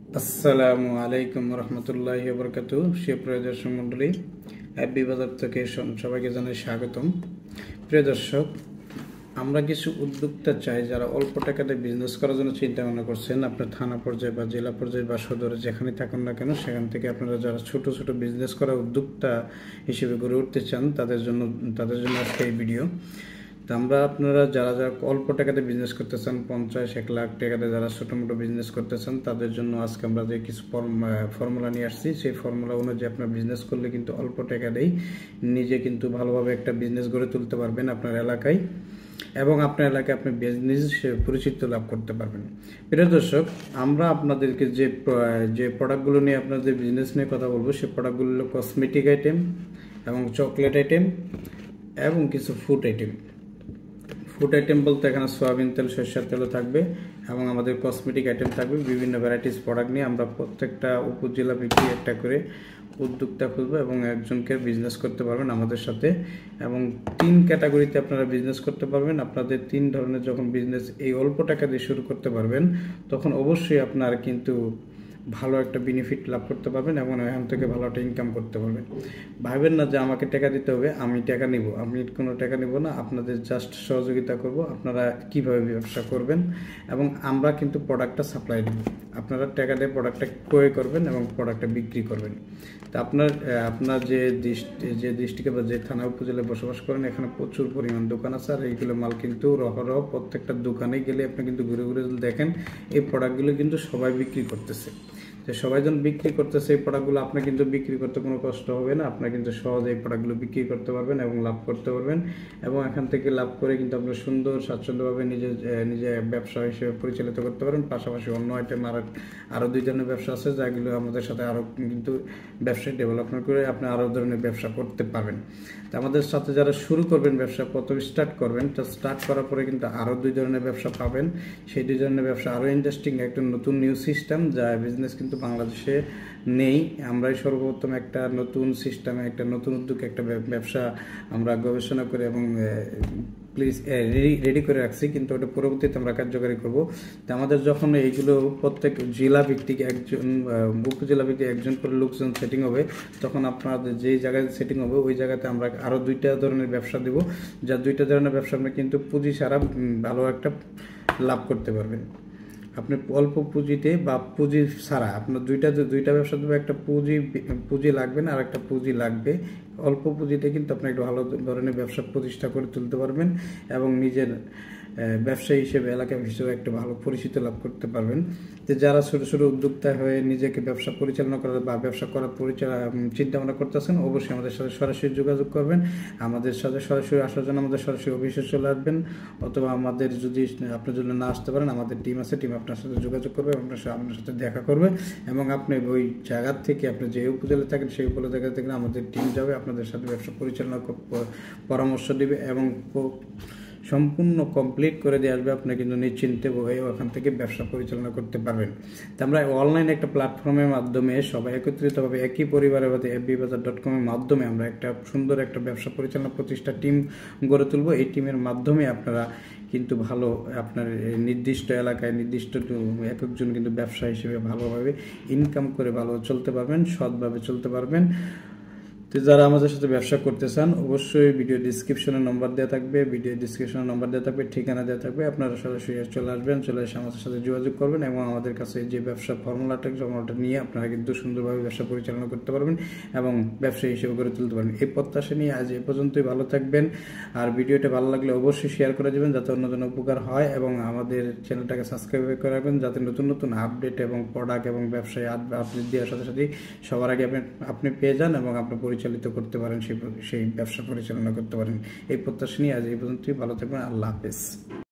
আসসালামু আলাইকুম রহমতুল্লাহি ওয়া বারাকাতুহু। প্রিয় দর্শক মণ্ডলী, এফবি বাজার থেকে সবাইকে জানাই স্বাগতম। প্রিয় দর্শক, আমরা কিছু উদ্যোক্তা চাই যারা অল্প টাকাতে বিজনেস করার জন্য চিন্তা ভাবনা করছেন। আপনার থানা পর্যায়ে বা জেলা পর্যায়ে বা সদরে যেখানে থাকুন না কেন, সেখান থেকে আপনারা যারা ছোট ছোট বিজনেস করা উদ্যোক্তা হিসেবে গড়ে উঠতে চান, তাদের জন্য আজকে এই ভিডিও। তো আপনারা যারা অল্প টাকাতে বিজনেস করতে চান, 50-1 লাখ টাকাতে যারা ছোটো মোটো বিজনেস করতে চান, তাদের জন্য আজকে আমরা যে কিছু ফর্মুলা নিয়ে আসছি, সেই ফর্মুলা অনুযায়ী আপনার বিজনেস করলে কিন্তু অল্প টাকাতেই নিজে কিন্তু ভালোভাবে একটা বিজনেস গড়ে তুলতে পারবেন আপনার এলাকায়, এবং আপনার এলাকায় আপনি বিজনেস পরিচিতি লাভ করতে পারবেন। প্রিয় দর্শক, আমরা আপনাদেরকে যে প্রোডাক্টগুলো নিয়ে আপনাদের বিজনেস নিয়ে কথা বলবো, সেই প্রোডাক্টগুলো হলো কসমেটিক আইটেম এবং চকলেট আইটেম এবং কিছু ফুড আইটেম। ফুড আইটেম বলতে এখানে সয়াবিন তেল, সরষের তেলও থাকবে এবং আমাদের কসমেটিক আইটেম থাকবে। বিভিন্ন ভ্যারাইটিস প্রোডাক্ট নিয়ে আমরা প্রত্যেকটা উপজেলা ভিত্তিক একটা করে উদ্যোক্তা খুলবো এবং একজনকে বিজনেস করতে পারবেন আমাদের সাথে। এবং 3 ক্যাটাগরিতে আপনারা বিজনেস করতে পারবেন। আপনাদের 3 ধরনের যখন বিজনেস এই অল্প টাকা দিয়ে শুরু করতে পারবেন, তখন অবশ্যই আপনার কিন্তু ভালো একটা বেনিফিট লাভ করতে পারবেন এবং এখান থেকে ভালো একটা ইনকাম করতে পারবেন। ভাবেন না যে আমাকে টাকা দিতে হবে, আমি টাকা নিব। আমি কোনো টাকা নিব না, আপনাদের জাস্ট সহযোগিতা করব আপনারা কিভাবে ব্যবসা করবেন, এবং আমরা কিন্তু প্রোডাক্টটা সাপ্লাই দেব। আপনারা টাকা দিয়ে প্রোডাক্টটা ক্রয় করবেন এবং প্রোডাক্টটা বিক্রি করবেন। তা আপনার যে ডিস্ট্রিক্টে বা যে থানা উপজেলায় বসবাস করেন, এখানে প্রচুর পরিমাণ দোকান আছে। আর এইগুলো মাল কিন্তু রহরহ প্রত্যেকটা দোকানে গেলে আপনি কিন্তু ঘুরে ঘুরে দেখেন এই প্রোডাক্টগুলো কিন্তু সবাই বিক্রি করতেছে। যে সবাই যখন বিক্রি করতেছে এই প্রোডাক্টগুলো, আপনার কিন্তু বিক্রি করতে কোনো কষ্ট হবে না। আপনার কিন্তু সহজে এই প্রোডাক্টগুলো বিক্রি করতে পারবেন এবং লাভ করতে পারবেন। এবং এখান থেকে লাভ করে কিন্তু আপনার সুন্দর স্বাচ্ছন্দ্যভাবে নিজে ব্যবসা হিসেবে পরিচালিত করতে পারেন। পাশাপাশি অন্য আইটেম আরও 2 ধরনের ব্যবসা আছে, যেগুলো আমাদের সাথে আরও কিন্তু ব্যবসায় ডেভেলপমেন্ট করে আপনি আরও ধরনের ব্যবসা করতে পারবেন। তো আমাদের সাথে যারা শুরু করবেন ব্যবসা, প্রথম স্টার্ট করবেন, তো স্টার্ট করার পরে কিন্তু আরও 2 ধরনের ব্যবসা পাবেন। সেই 2 ধরনের ব্যবসা আরও ইন্টারেস্টিং, একটা নতুন নিউ সিস্টেম, যা বিজনেস কিন্তু বাংলাদেশে নেই। আমরাই সর্বপ্রথম একটা নতুন সিস্টেমে, একটা নতুন উদ্যোগে একটা ব্যবসা আমরা গবেষণা করে এবং রেডি করে রাখছি, কিন্তু ওটা পরবর্তীতে আমরা কার্যকারী করব। তো আমাদের যখন এইগুলো প্রত্যেক জেলা ভিত্তিক উপজেলা ভিত্তিক একজন করে লোকজন সেটিং হবে, তখন আপনাদের যেই জায়গায় সেটিং হবে ওই জায়গাতে আমরা আরও 2টা ধরনের ব্যবসা দেবো। যা 2টা ধরনের ব্যবসা আপনি কিন্তু পুঁজি ছাড়া ভালো একটা লাভ করতে পারবেন। আপনি অল্প পুঁজিতে বা পুঁজি ছাড়া আপনার দুইটা ব্যবসা দেবে। একটা পুঁজি লাগবে না, আর একটা পুঁজি লাগবে। অল্প পুঁজিতে কিন্তু আপনি একটা ভালো ধরনের ব্যবসা প্রতিষ্ঠা করে তুলতে পারবেন এবং নিজের ব্যবসায়ী হিসেবে এলাকা হিসেবে একটা ভালো পরিচিতি লাভ করতে পারবেন। যে যারা ছোটো ছোটো উদ্যোক্তা হয়ে নিজেকে ব্যবসা পরিচালনা করার বা ব্যবসা করার চিন্তা ভাবনা করতেছেন, অবশ্যই আমাদের সাথে সরাসরি যোগাযোগ করবেন। আমাদের সাথে সরাসরি আসার জন্য আমাদের সরাসরি অফিসে চলে আসবেন, অথবা আমাদের যদি আপনি যদি না আসতে পারেন, আমাদের টিম আছে, টিম আপনার সাথে যোগাযোগ করবে, আপনার সাথে দেখা করবে এবং আপনি ওই জায়গার থেকে, আপনি যে উপজেলায় থাকেন সেই উপজেলা থেকে আমাদের টিম যাবে, আপনাদের সাথে ব্যবসা পরিচালনা পরামর্শ দেবে এবং সম্পূর্ণ কমপ্লিট করে দিয়ে আসবে। আপনি কিন্তু নিশ্চিন্তে হয়ে ওখান থেকে ব্যবসা পরিচালনা করতে পারবেন। তো আমরা অনলাইন একটা প্ল্যাটফর্মের মাধ্যমে সবাই একত্রিতভাবে একই পরিবারের মধ্যে fbbazaar.com এর মাধ্যমে আমরা একটা সুন্দর একটা ব্যবসা পরিচালনা প্রতিষ্ঠা টিম গড়ে তুলব। এই টিমের মাধ্যমে আপনারা কিন্তু ভালো আপনার নির্দিষ্ট এলাকায় নির্দিষ্ট একজন কিন্তু ব্যবসা হিসেবে ভালোভাবে ইনকাম করে ভালো চলতে পারবেন, সৎভাবে চলতে পারবেন। তো যারা আমাদের সাথে ব্যবসা করতে চান, অবশ্যই ভিডিও ডিসক্রিপশনে নম্বর দেওয়া থাকবে, ঠিকানা দেওয়া থাকবে। আপনারা সরাসরি চলে আসবেন, চলে এসে আমাদের সাথে যোগাযোগ করবেন এবং আমাদের কাছে যে ব্যবসা ফর্মুলাটা নিয়ে আপনারা কিন্তু সুন্দরভাবে ব্যবসা পরিচালনা করতে পারবেন এবং ব্যবসায়ী হিসেবে গড়ে তুলতে পারবেন। এই প্রত্যাশা নিয়ে আজ এ পর্যন্তই। ভালো থাকবেন, আর ভিডিওটা ভালো লাগলে অবশ্যই শেয়ার করে দেবেন যাতে অন্যজনের উপকার হয়, এবং আমাদের চ্যানেলটাকে সাবস্ক্রাইব করে রাখবেন যাতে নতুন নতুন আপডেট এবং প্রোডাক্ট এবং ব্যবসায়ী আপডেট দেওয়ার সাথে সাথে সবার আগে আপনি পেয়ে যান এবং আপনি পরিচালিত করতে পারেন, সেই ব্যবসা পরিচালনা করতে পারেন। এই প্রত্যাশা নিয়ে আজ এই পর্যন্তই। ভালো থাকবেন। আল্লাহ হাফেজ।